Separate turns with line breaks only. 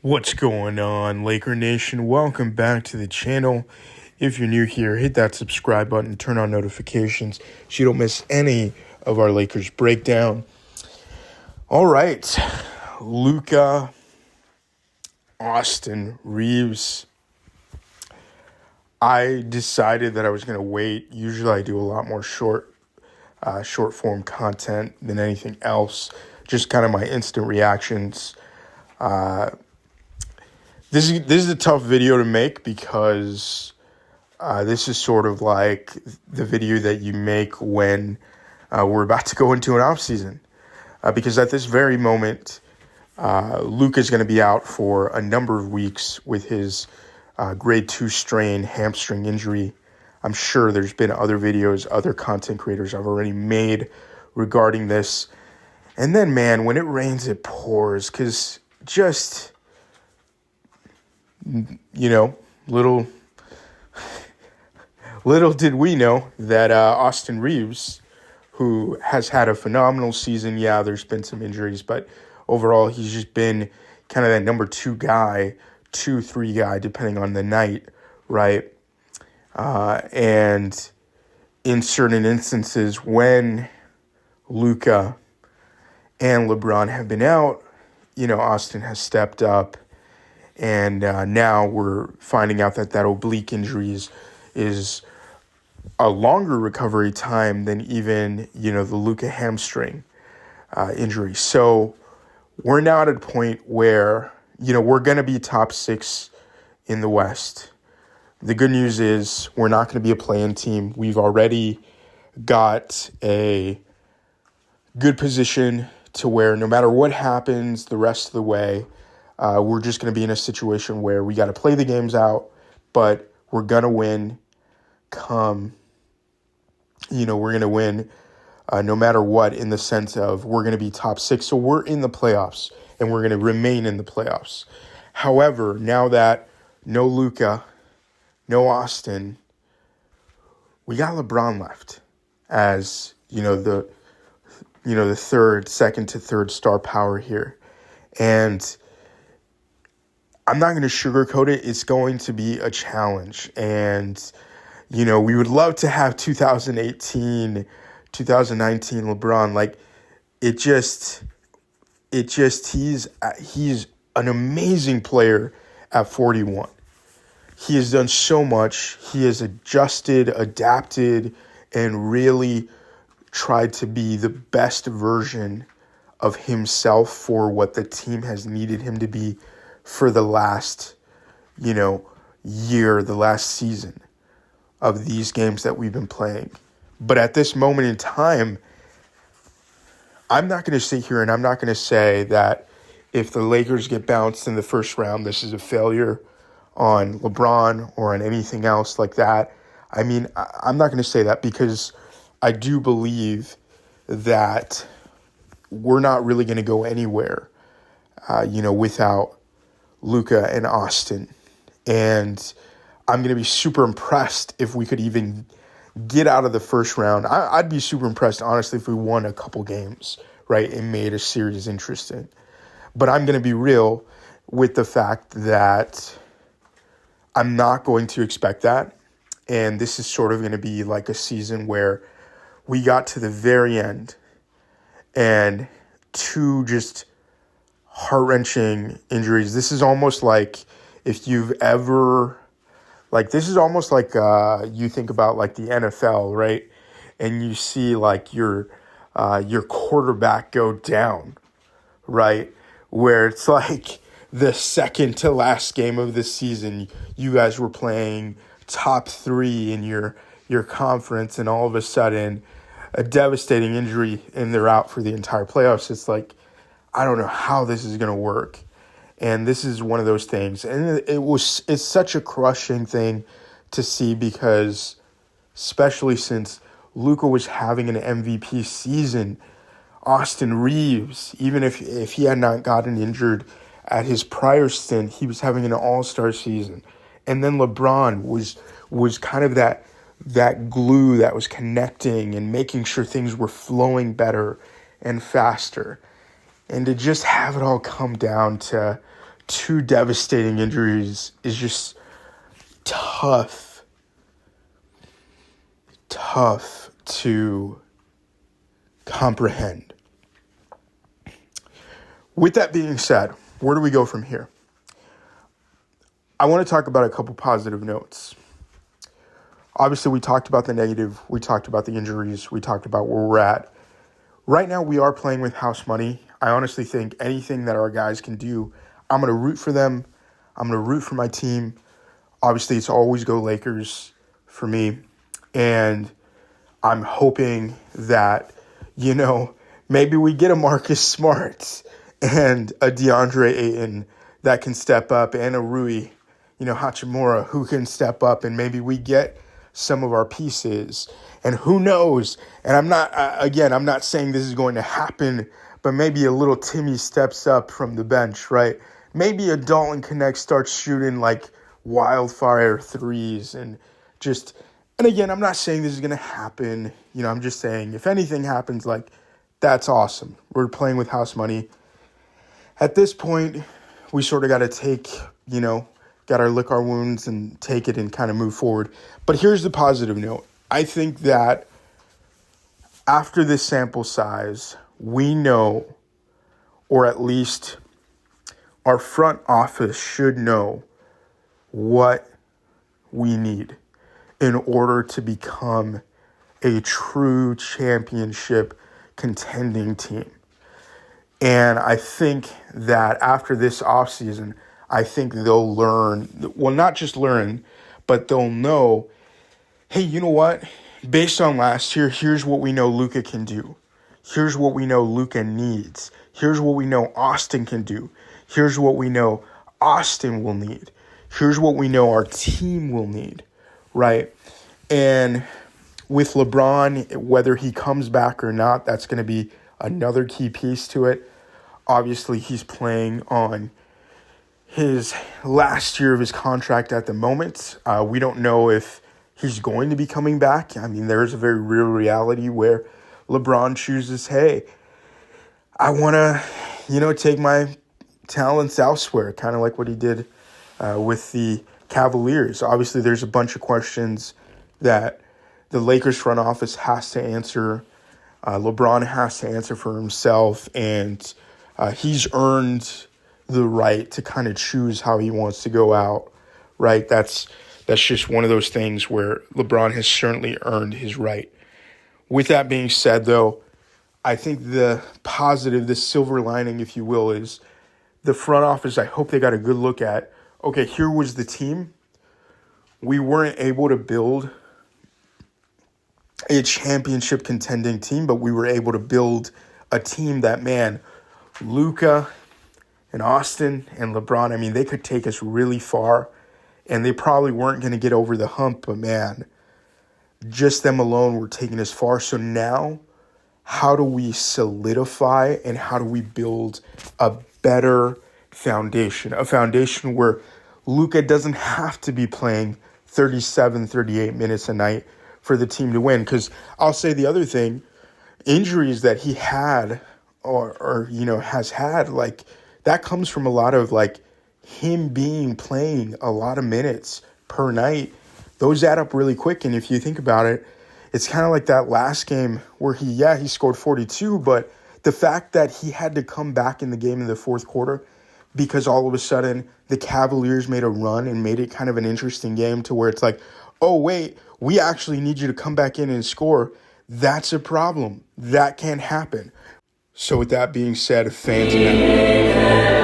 What's going on, Laker Nation? Welcome back to the channel. If you're new here, hit that subscribe button, turn on notifications so you don't miss any of our Lakers breakdown. All right, Luka, Austin, Reaves. I decided that I was going to wait. Usually I do a lot more short form content than anything else. Just kind of my instant reactions. This is a tough video to make because this is sort of like the video that you make when we're about to go into an off season. Because at this very moment, Luka is going to be out for a number of weeks with his grade 2 strain hamstring injury. I'm sure there's been other videos, other content creators have already made regarding this. And then, man, when it rains, it pours. Because just, little did we know that Austin Reaves, who has had a phenomenal season, yeah, there's been some injuries, but overall he's just been kind of that number 2 guy, 2-3 guy, depending on the night, right? And in certain instances, when Luka and LeBron have been out, Austin has stepped up. And now we're finding out that oblique injury is a longer recovery time than even, the Luka hamstring injury. So we're now at a point where, we're going to be top 6 in the West. The good news is we're not going to be a play-in team. We've already got a good position to where no matter what happens the rest of the way, we're just going to be in a situation where we got to play the games out, but we're going to win we're going to win no matter what, in the sense of we're going to be top 6. So we're in the playoffs and we're going to remain in the playoffs. However, now that no Luka, no Austin, we got LeBron left as, the second to third star power here. And I'm not going to sugarcoat it. It's going to be a challenge. And, we would love to have 2018, 2019 LeBron. Like, he's an amazing player at 41. He has done so much. He has adjusted, adapted, and really tried to be the best version of himself for what the team has needed him to be for the last, year, the last season of these games that we've been playing. But at this moment in time, I'm not going to sit here and I'm not going to say that if the Lakers get bounced in the first round, this is a failure on LeBron or on anything else like that. I mean, I'm not going to say that because I do believe that we're not really going to go anywhere, without Luka and Austin. And I'm going to be super impressed if we could even get out of the first round. I'd be super impressed, honestly, if we won a couple games, right, and made a series interesting. But I'm going to be real with the fact that I'm not going to expect that. And this is sort of going to be like a season where we got to the very end and 2 just heart-wrenching injuries. This is almost like if you've ever, this is almost like you think about like the NFL, right? And you see like your quarterback go down, right? Where it's like the second to last game of the season, you guys were playing top 3 in your conference, and all of a sudden a devastating injury and they're out for the entire playoffs. It's like, I don't know how this is going to work. And this is one of those things. And it's such a crushing thing to see because, especially since Luka was having an MVP season, Austin Reaves, even if he had not gotten injured at his prior stint, he was having an all-star season. And then LeBron was kind of that glue that was connecting and making sure things were flowing better and faster. And to just have it all come down to two devastating injuries is just tough to comprehend. With that being said, where do we go from here? I want to talk about a couple positive notes. Obviously, we talked about the negative. We talked about the injuries. We talked about where we're at. Right now, we are playing with house money. I honestly think anything that our guys can do, I'm going to root for them. I'm going to root for my team. Obviously, it's always go Lakers for me. And I'm hoping that, maybe we get a Marcus Smart and a DeAndre Ayton that can step up, and a Rui, Hachimura, who can step up, and maybe we get some of our pieces. And who knows? And I'm not saying this is going to happen, but maybe a little Timmy steps up from the bench, right? Maybe a Dalton Connect starts shooting like wildfire threes and again, I'm not saying this is going to happen. I'm just saying if anything happens, that's awesome. We're playing with house money. At this point, we sort of got to take, got to lick our wounds and take it and kind of move forward. But here's the positive note. I think that after this sample size, we know, or at least our front office should know what we need in order to become a true championship contending team. And I think that after this offseason, I think they'll learn, well, not just learn, but they'll know, hey, you know what? Based on last year, here's what we know Luka can do. Here's what we know Luka needs. Here's what we know Austin can do. Here's what we know Austin will need. Here's what we know our team will need, right? And with LeBron, whether he comes back or not, that's going to be another key piece to it. Obviously, he's playing on his last year of his contract at the moment. We don't know if he's going to be coming back. I mean, there's a very real reality where LeBron chooses, hey, I want to, take my talents elsewhere, kind of like what he did with the Cavaliers. Obviously, there's a bunch of questions that the Lakers front office has to answer. LeBron has to answer for himself, and he's earned the right to kind of choose how he wants to go out, right? That's just one of those things where LeBron has certainly earned his right. With that being said, though, I think the positive, the silver lining, if you will, is the front office, I hope they got a good look at, okay, here was the team. We weren't able to build a championship contending team, but we were able to build a team that, man, Luka and Austin and LeBron, I mean, they could take us really far, and they probably weren't going to get over the hump, but man, just them alone were taking us far. So now, how do we solidify and how do we build a better foundation? A foundation where Luka doesn't have to be playing 37, 38 minutes a night for the team to win. Because I'll say the other thing, injuries that he had or has had, that comes from a lot of him playing a lot of minutes per night. Those add up really quick. And if you think about it, it's kind of like that last game where he scored 42, but the fact that he had to come back in the game in the fourth quarter because all of a sudden the Cavaliers made a run and made it kind of an interesting game to where it's like, oh, wait, we actually need you to come back in and score. That's a problem. That can't happen. So with that being said, fans and